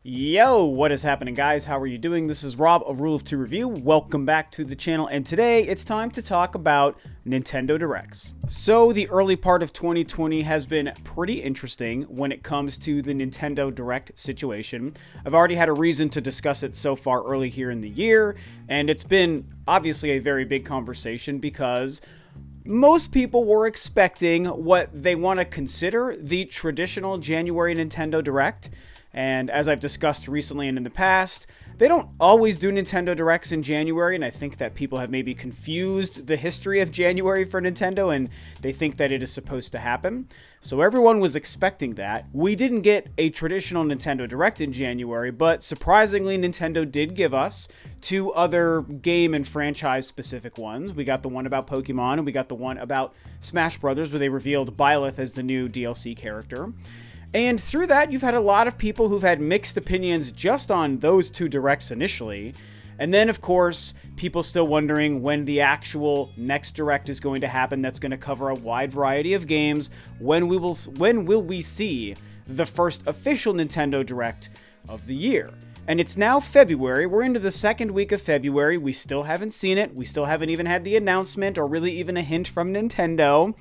Yo, what is happening, guys? How are you doing? This is Rob of Rule of Two Review. Welcome back to the channel, and today it's time to talk about Nintendo Directs. So the early part of 2020 has been pretty interesting when it comes to the Nintendo Direct situation. I've already had a reason to discuss it so far early here in the year, and it's been obviously a very big conversation because most people were expecting what they want to consider the traditional January Nintendo Direct. And as I've discussed recently and in the past, they don't always do Nintendo Directs in January, and I think that people have maybe confused the history of January for Nintendo, and they think that it is supposed to happen. So everyone was expecting that. We didn't get a traditional Nintendo Direct in January, but surprisingly, Nintendo did give us two other game and franchise-specific ones. We got the one about Pokemon, and we got the one about Smash Brothers, where they revealed Byleth as the new DLC character. And through that, you've had a lot of people who've had mixed opinions just on those two directs initially. And then, of course, people still wondering when the actual next direct is going to happen that's going to cover a wide variety of games. When will we see the first official Nintendo Direct of the year? And it's now February. We're into the second week of February. We still haven't seen it. We still haven't even had the announcement or really even a hint from Nintendo.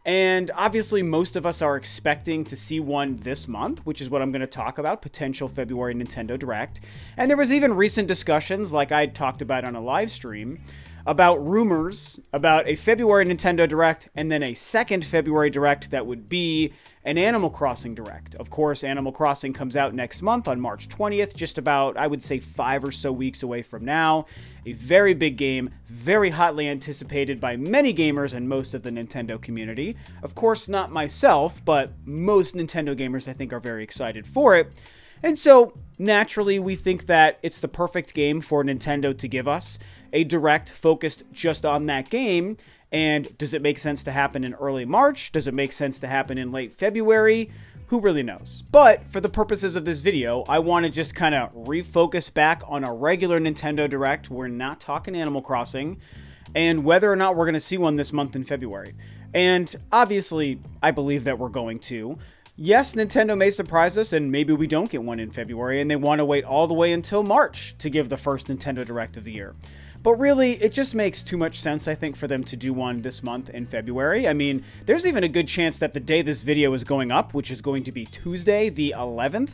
And obviously, most of us are expecting to see one this month, which is what I'm going to talk about, potential February Nintendo Direct. And there was even recent discussions, like I talked about on a live stream, about rumors about a February Nintendo Direct and then a second February Direct that would be an Animal Crossing Direct. Of course, Animal Crossing comes out next month on March 20th, just about, I would say, 5 or so weeks away from now. A very big game, very hotly anticipated by many gamers and most of the Nintendo community. Of course, not myself, but most Nintendo gamers, I think, are very excited for it. And so, naturally, we think that it's the perfect game for Nintendo to give us a Direct focused just on that game. And does it make sense to happen in early March? Does it make sense to happen in late February? Who really knows? But for the purposes of this video, I want to just kind of refocus back on a regular Nintendo Direct. We're not talking Animal Crossing, and whether or not we're going to see one this month in February. And obviously, I believe that we're going to. Yes, Nintendo may surprise us, and maybe we don't get one in February, and they want to wait all the way until March to give the first Nintendo Direct of the year. But really, it just makes too much sense, I think, for them to do one this month in February. I mean, there's even a good chance that the day this video is going up, which is going to be Tuesday, the 11th,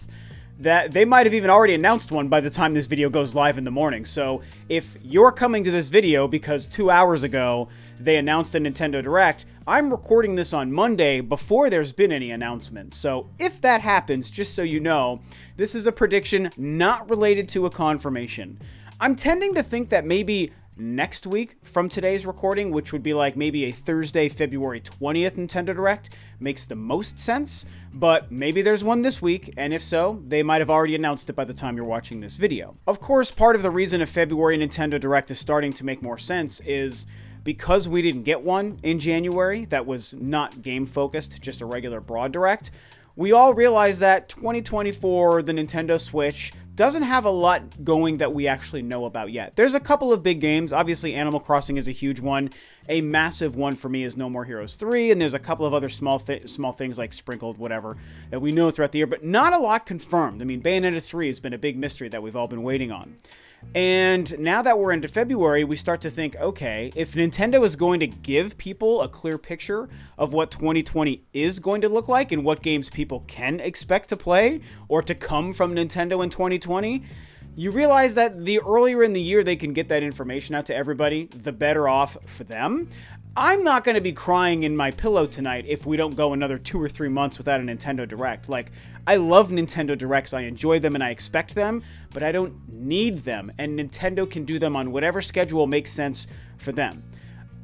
that they might have even already announced one by the time this video goes live in the morning. So if you're coming to this video because 2 hours ago they announced a Nintendo Direct, I'm recording this on Monday before there's been any announcement. So if that happens, just so you know, this is a prediction not related to a confirmation. I'm tending to think that maybe next week from today's recording, which would be like maybe a Thursday, February 20th Nintendo Direct, makes the most sense, but maybe there's one this week, and if so, they might have already announced it by the time you're watching this video. Of course, part of the reason a February Nintendo Direct is starting to make more sense is because we didn't get one in January that was not game-focused, just a regular broad Direct. We all realize that 2024, the Nintendo Switch, doesn't have a lot going that we actually know about yet. There's a couple of big games. Obviously, Animal Crossing is a huge one. A massive one for me is No More Heroes 3, and there's a couple of other small things like sprinkled, whatever, that we know throughout the year, but not a lot confirmed. I mean, Bayonetta 3 has been a big mystery that we've all been waiting on. And now that we're into February, we start to think, okay, if Nintendo is going to give people a clear picture of what 2020 is going to look like and what games people can expect to play or to come from Nintendo in 2020, you realize that the earlier in the year they can get that information out to everybody, the better off for them. I'm not going to be crying in my pillow tonight if we don't go another 2 or 3 months without a Nintendo Direct. Like, I love Nintendo Directs, I enjoy them and I expect them, but I don't need them, and Nintendo can do them on whatever schedule makes sense for them.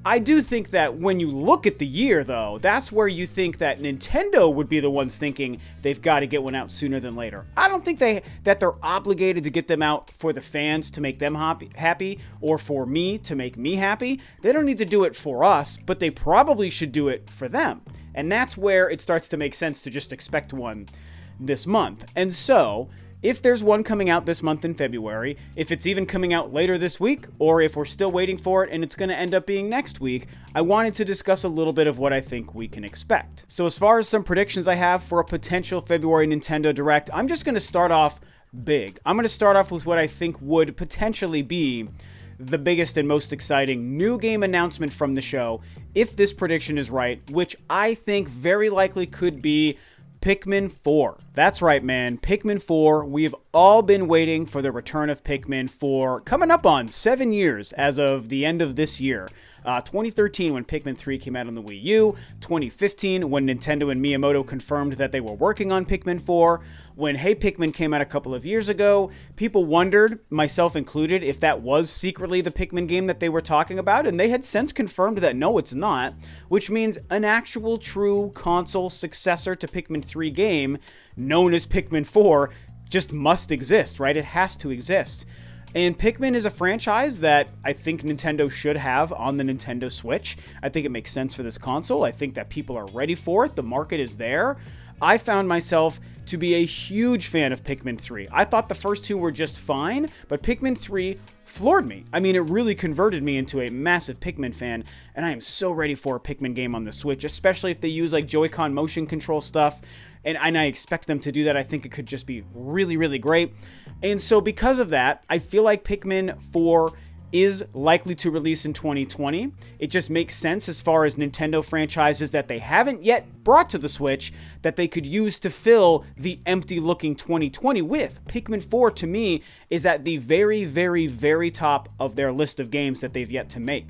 I do think that when you look at the year, though, that's where you think that Nintendo would be the ones thinking they've got to get one out sooner than later. I don't think that they're obligated to get them out for the fans to make them happy or for me to make me happy. They don't need to do it for us, but they probably should do it for them. And that's where it starts to make sense to just expect one this month. And so, if there's one coming out this month in February, if it's even coming out later this week, or if we're still waiting for it and it's going to end up being next week, I wanted to discuss a little bit of what I think we can expect. So as far as some predictions I have for a potential February Nintendo Direct, I'm just going to start off big. I'm going to start off with what I think would potentially be the biggest and most exciting new game announcement from the show, if this prediction is right, which I think very likely could be Pikmin 4. That's right, man. Pikmin 4. We've all been waiting for the return of Pikmin for coming up on 7 years as of the end of this year. 2013 when Pikmin 3 came out on the Wii U, 2015 when Nintendo and Miyamoto confirmed that they were working on Pikmin 4, when Hey Pikmin came out a couple of years ago, people wondered, myself included, if that was secretly the Pikmin game that they were talking about, and they had since confirmed that no, it's not, which means an actual true console successor to Pikmin 3 game, known as Pikmin 4, just must exist, right? It has to exist. And Pikmin is a franchise that I think Nintendo should have on the Nintendo Switch. I think it makes sense for this console. I think that people are ready for it. The market is there. I found myself to be a huge fan of Pikmin 3. I thought the first two were just fine, but Pikmin 3 floored me. I mean, it really converted me into a massive Pikmin fan, and I am so ready for a Pikmin game on the Switch, especially if they use like Joy-Con motion control stuff. And I expect them to do that. I think it could just be really, really great. And so because of that, I feel like Pikmin 4 is likely to release in 2020. It just makes sense as far as Nintendo franchises that they haven't yet brought to the Switch that they could use to fill the empty-looking 2020 with. Pikmin 4, to me, is at the very, very, very top of their list of games that they've yet to make.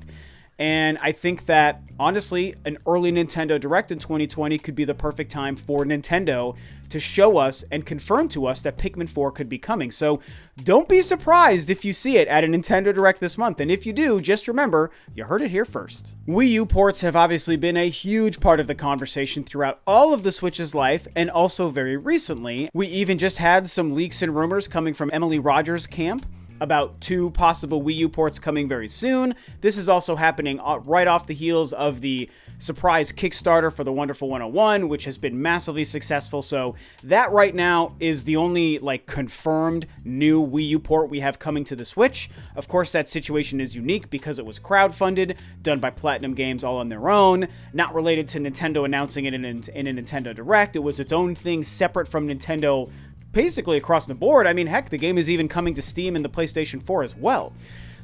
And I think that, honestly, an early Nintendo Direct in 2020 could be the perfect time for Nintendo to show us and confirm to us that Pikmin 4 could be coming. So don't be surprised if you see it at a Nintendo Direct this month. And if you do, just remember, you heard it here first. Wii U ports have obviously been a huge part of the conversation throughout all of the Switch's life, and also very recently. We even just had some leaks and rumors coming from Emily Rogers' camp about 2 possible Wii U ports coming very soon. This is also happening right off the heels of the surprise Kickstarter for the Wonderful 101, which has been massively successful. So that right now is the only confirmed new Wii U port we have coming to the Switch. Of course, that situation is unique because it was crowdfunded, done by Platinum Games all on their own, not related to Nintendo announcing it in a Nintendo Direct. It was its own thing separate from Nintendo basically across the board. I mean, heck, the game is even coming to Steam and the PlayStation 4 as well.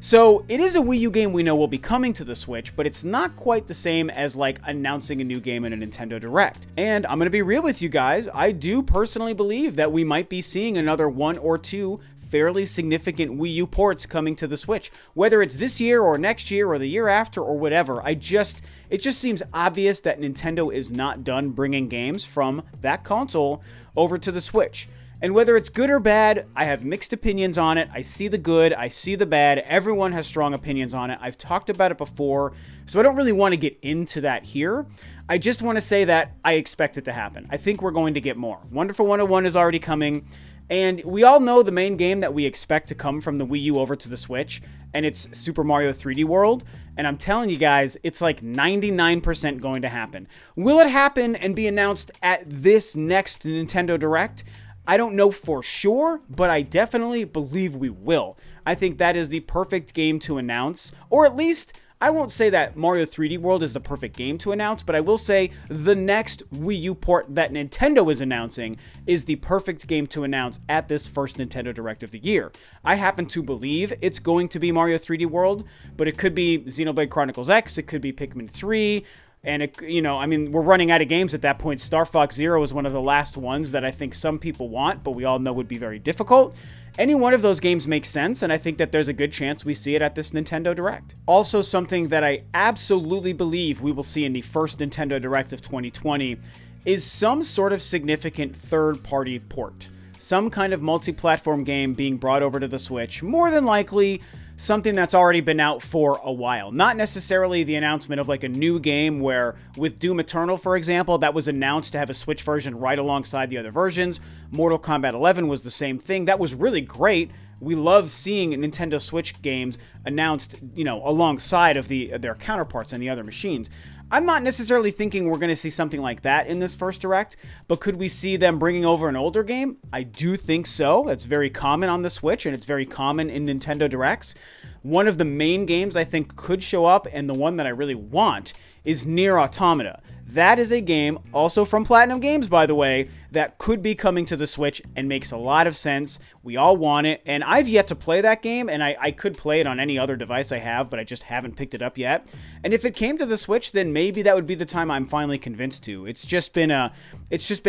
So it is a Wii U game we know will be coming to the Switch, but it's not quite the same as announcing a new game in a Nintendo Direct. And I'm going to be real with you guys, I do personally believe that we might be seeing another 1 or 2 fairly significant Wii U ports coming to the Switch. Whether it's this year or next year or the year after or whatever, it just seems obvious that Nintendo is not done bringing games from that console over to the Switch. And whether it's good or bad, I have mixed opinions on it. I see the good, I see the bad. Everyone has strong opinions on it. I've talked about it before, so I don't really want to get into that here. I just want to say that I expect it to happen. I think we're going to get more. Wonderful 101 is already coming, and we all know the main game that we expect to come from the Wii U over to the Switch, and it's Super Mario 3D World. And I'm telling you guys, it's 99% going to happen. Will it happen and be announced at this next Nintendo Direct? I don't know for sure, but I definitely believe we will. I think that is the perfect game to announce, or at least, I won't say that Mario 3D World is the perfect game to announce, but I will say the next Wii U port that Nintendo is announcing is the perfect game to announce at this first Nintendo Direct of the year. I happen to believe it's going to be Mario 3D World, but it could be Xenoblade Chronicles X, it could be Pikmin 3, and we're running out of games at that point. Star Fox Zero is one of the last ones that I think some people want, but we all know would be very difficult. Any one of those games makes sense, and I think that there's a good chance we see it at this Nintendo Direct. Also, something that I absolutely believe we will see in the first Nintendo Direct of 2020 is some sort of significant third-party port. Some kind of multi-platform game being brought over to the Switch, more than likely something that's already been out for a while. Not necessarily the announcement of a new game where, with Doom Eternal, for example, that was announced to have a Switch version right alongside the other versions. Mortal Kombat 11 was the same thing. That was really great. We love seeing Nintendo Switch games announced, alongside of their counterparts on the other machines. I'm not necessarily thinking we're going to see something like that in this first Direct, but could we see them bringing over an older game? I do think so. That's very common on the Switch, and it's very common in Nintendo Directs. One of the main games I think could show up, and the one that I really want, is Nier Automata. That is a game, also from Platinum Games, by the way, that could be coming to the Switch and makes a lot of sense. We all want it, and I've yet to play that game, and I could play it on any other device I have, but I just haven't picked it up yet. And if it came to the Switch, then maybe that would be the time I'm finally convinced to. It's just been a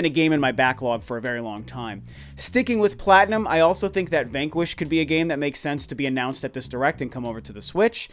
game in my backlog for a very long time. Sticking with Platinum, I also think that Vanquish could be a game that makes sense to be announced at this Direct and come over to the Switch.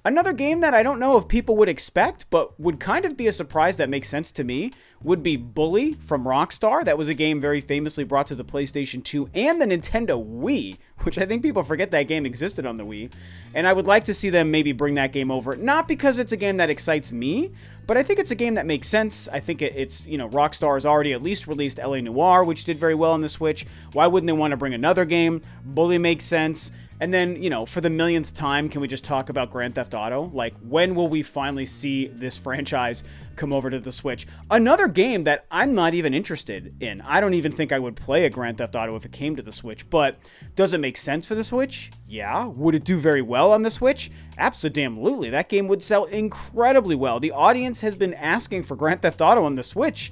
Another game that I don't know if people would expect, but would kind of be a surprise that makes sense to me, would be Bully from Rockstar. That was a game very famously brought to the PlayStation 2 and the Nintendo Wii, which I think people forget that game existed on the Wii. And I would like to see them maybe bring that game over, not because it's a game that excites me, but I think it's a game that makes sense. I think it's, Rockstar has already at least released LA Noire, which did very well on the Switch. Why wouldn't they want to bring another game? Bully makes sense. And then, for the millionth time, can we just talk about Grand Theft Auto? Like, when will we finally see this franchise come over to the Switch? Another game that I'm not even interested in. I don't even think I would play a Grand Theft Auto if it came to the Switch, but does it make sense for the Switch? Yeah. Would it do very well on the Switch? Absolutely. That game would sell incredibly well. The audience has been asking for Grand Theft Auto on the Switch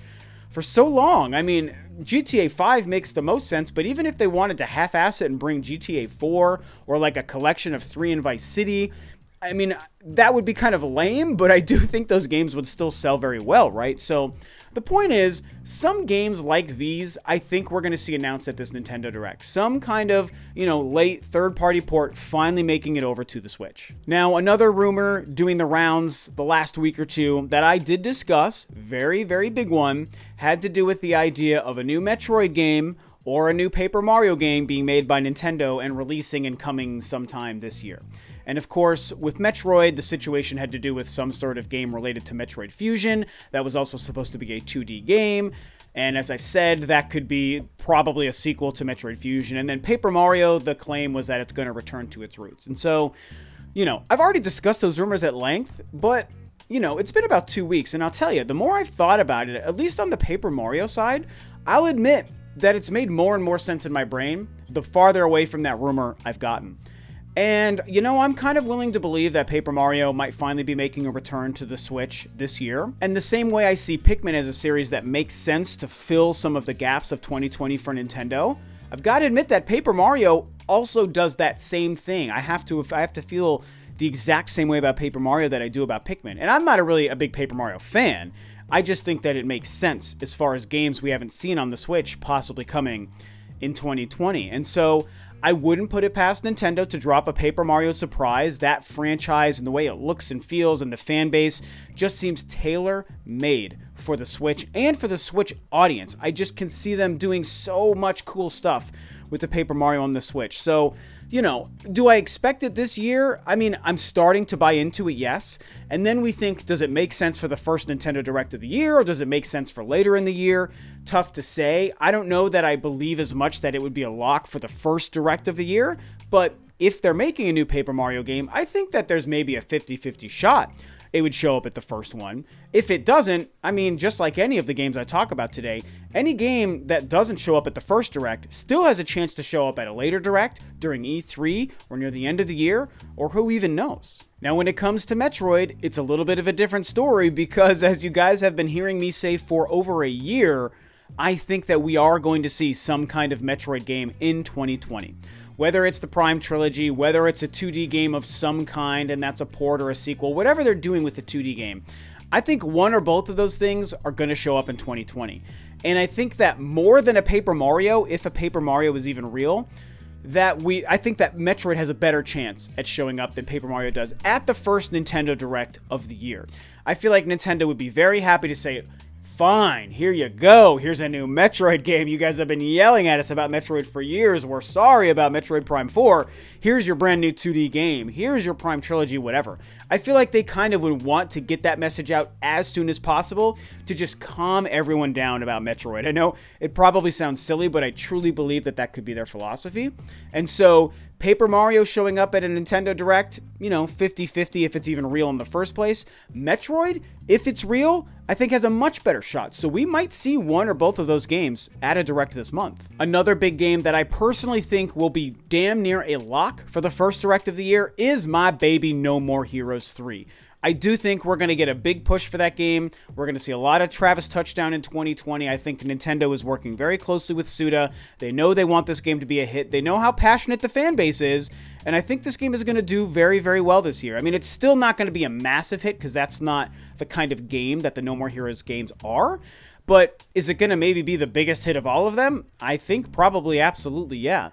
for so long. I mean, GTA 5 makes the most sense, but even if they wanted to half-ass it and bring GTA 4 or like a collection of 3 in Vice City, I mean, that would be kind of lame, but I do think those games would still sell very well, right? So the point is, some games like these, I think we're going to see announced at this Nintendo Direct. Some kind of, late third-party port finally making it over to the Switch. Now, another rumor doing the rounds the last week or two that I did discuss, very, very big one, had to do with the idea of a new Metroid game or a new Paper Mario game being made by Nintendo and releasing and coming sometime this year. And of course, with Metroid, the situation had to do with some sort of game related to Metroid Fusion. That was also supposed to be a 2D game. And as I've said, that could be probably a sequel to Metroid Fusion. And then Paper Mario, the claim was that it's going to return to its roots. And so, I've already discussed those rumors at length, but, it's been about 2 weeks. And I'll tell you, the more I've thought about it, at least on the Paper Mario side, I'll admit that it's made more and more sense in my brain the farther away from that rumor I've gotten. And, I'm kind of willing to believe that Paper Mario might finally be making a return to the Switch this year. And the same way I see Pikmin as a series that makes sense to fill some of the gaps of 2020 for Nintendo, I've got to admit that Paper Mario also does that same thing. I have to feel the exact same way about Paper Mario that I do about Pikmin. And I'm not a big Paper Mario fan. I just think that it makes sense as far as games we haven't seen on the Switch possibly coming in 2020. And so I wouldn't put it past Nintendo to drop a Paper Mario surprise. That franchise and the way it looks and feels and the fan base just seems tailor-made for the Switch and for the Switch audience. I just can see them doing so much cool stuff with the Paper Mario on the Switch. So, do I expect it this year? I mean, I'm starting to buy into it, yes. And then we think, does it make sense for the first Nintendo Direct of the year, or does it make sense for later in the year? Tough to say. I don't know that I believe as much that it would be a lock for the first Direct of the year, but if they're making a new Paper Mario game, I think that there's maybe a 50-50 shot it would show up at the first one. If it doesn't, I mean, just like any of the games I talk about today, any game that doesn't show up at the first Direct still has a chance to show up at a later Direct, during E3, or near the end of the year, or who even knows. Now, when it comes to Metroid, it's a little bit of a different story because, as you guys have been hearing me say for over a year, I think that we are going to see some kind of Metroid game in 2020. Whether it's the Prime Trilogy, whether it's a 2D game of some kind, and that's a port or a sequel, whatever they're doing with the 2D game, I think one or both of those things are going to show up in 2020. And I think that more than a Paper Mario, if a Paper Mario is even real, I think that Metroid has a better chance at showing up than Paper Mario does at the first Nintendo Direct of the year. I feel like Nintendo would be very happy to say, fine, here you go. Here's a new Metroid game. You guys have been yelling at us about Metroid for years. We're sorry about Metroid Prime 4. Here's your brand new 2D game. Here's your Prime Trilogy, whatever. I feel like they kind of would want to get that message out as soon as possible to just calm everyone down about Metroid. I know it probably sounds silly, but I truly believe that that could be their philosophy. And so Paper Mario showing up at a Nintendo Direct, 50-50 if it's even real in the first place. Metroid, if it's real, I think has a much better shot. So we might see one or both of those games at a Direct this month. Another big game that I personally think will be damn near a lock for the first Direct of the year is my baby No More Heroes 3. I do think we're going to get a big push for that game. We're going to see a lot of Travis Touchdown in 2020. I think Nintendo is working very closely with Suda. They know they want this game to be a hit. They know how passionate the fan base is. And I think this game is going to do very, very well this year. I mean, it's still not going to be a massive hit because that's not the kind of game that the No More Heroes games are. But is it going to maybe be the biggest hit of all of them? I think probably absolutely, yeah.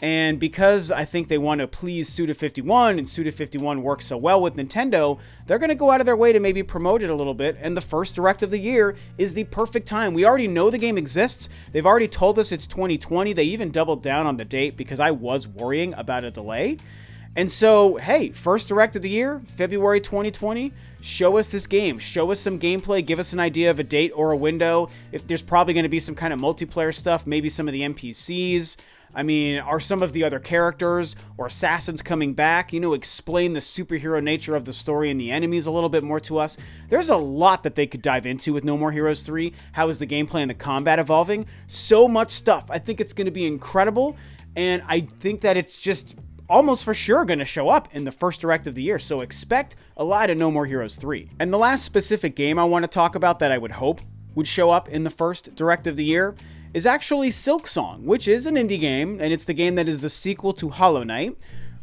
And because I think they want to please Suda51 and Suda51 works so well with Nintendo, they're going to go out of their way to maybe promote it a little bit. And the first Direct of the year is the perfect time. We already know the game exists. They've already told us it's 2020. They even doubled down on the date because I was worrying about a delay. And so, hey, first Direct of the year, February 2020, show us this game. Show us some gameplay. Give us an idea of a date or a window. If there's probably going to be some kind of multiplayer stuff, maybe some of the NPCs. I mean, are some of the other characters or assassins coming back? You know, explain the superhero nature of the story and the enemies a little bit more to us. There's a lot that they could dive into with No More Heroes 3. How is the gameplay and the combat evolving? So much stuff. I think it's going to be incredible, and I think that it's just almost for sure going to show up in the first Direct of the year, so expect a lot of No More Heroes 3. And the last specific game I want to talk about that I would hope would show up in the first Direct of the year is actually Silksong, which is an indie game, and it's the game that is the sequel to Hollow Knight,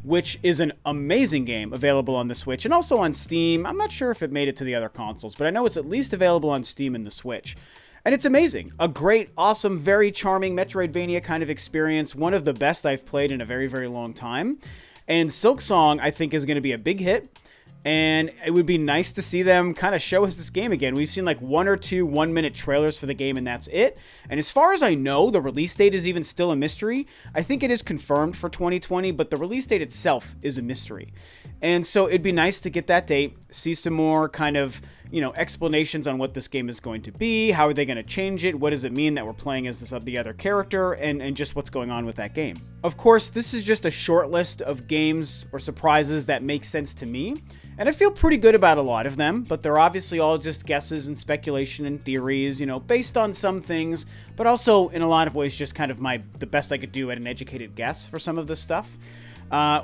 which is an amazing game available on the Switch and also on Steam. I'm not sure if it made it to the other consoles, but I know it's at least available on Steam and the Switch. And it's amazing. A great, awesome, very charming Metroidvania kind of experience. One of the best I've played in a very, very long time. And Silksong, I think, is going to be a big hit. And it would be nice to see them kind of show us this game again. We've seen like 1 or 2 one-minute trailers for the game, and that's it. And as far as I know, the release date is even still a mystery. I think it is confirmed for 2020, but the release date itself is a mystery. And so it'd be nice to get that date, see some more kind of, you know, explanations on what this game is going to be, how are they going to change it, what does it mean that we're playing as the other character, and just what's going on with that game. Of course, this is just a short list of games or surprises that make sense to me. And I feel pretty good about a lot of them, but they're obviously all just guesses and speculation and theories, you know, based on some things, but also in a lot of ways just kind of the best I could do at an educated guess for some of this stuff.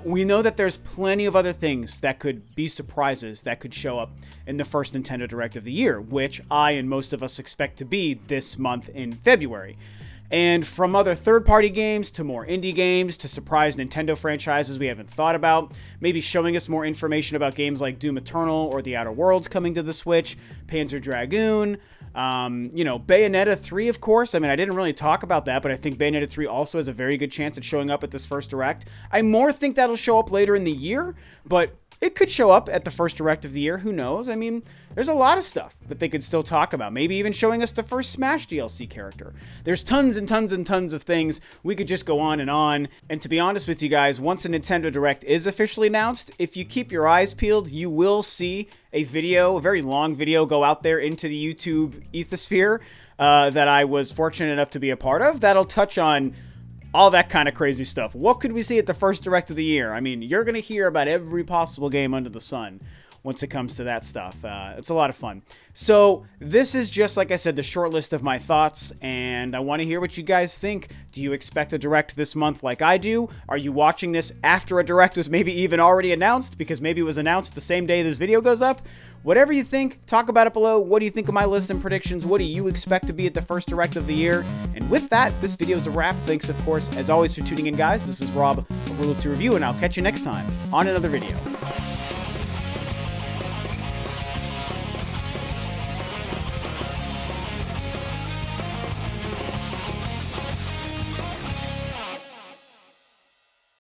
We know that there's plenty of other things that could be surprises that could show up in the first Nintendo Direct of the year, which I and most of us expect to be this month in February. And from other third-party games to more indie games to surprise Nintendo franchises we haven't thought about, maybe showing us more information about games like Doom Eternal or The Outer Worlds coming to the Switch, Panzer Dragoon, you know, Bayonetta 3, of course. I mean, I didn't really talk about that, but I think Bayonetta 3 also has a very good chance at showing up at this first Direct. I more think that'll show up later in the year, but it could show up at the first Direct of the year. Who knows? I mean, there's a lot of stuff that they could still talk about. Maybe even showing us the first Smash DLC character. There's tons and tons and tons of things. We could just go on. And to be honest with you guys, once a Nintendo Direct is officially announced, if you keep your eyes peeled, you will see a video, a very long video, go out there into the YouTube ethosphere that I was fortunate enough to be a part of. That'll touch on all that kind of crazy stuff. What could we see at the first Direct of the year? I mean, you're going to hear about every possible game under the sun once it comes to that stuff. It's a lot of fun. So this is just, like I said, the short list of my thoughts, and I want to hear what you guys think. Do you expect a Direct this month like I do? Are you watching this after a Direct was maybe even already announced, because maybe it was announced the same day this video goes up? Whatever you think, talk about it below. What do you think of my list and predictions? What do you expect to be at the first Direct of the year? And with that, this video is a wrap. Thanks, of course, as always, for tuning in, guys. This is Rob of Rule of 2 Review, and I'll catch you next time on another video.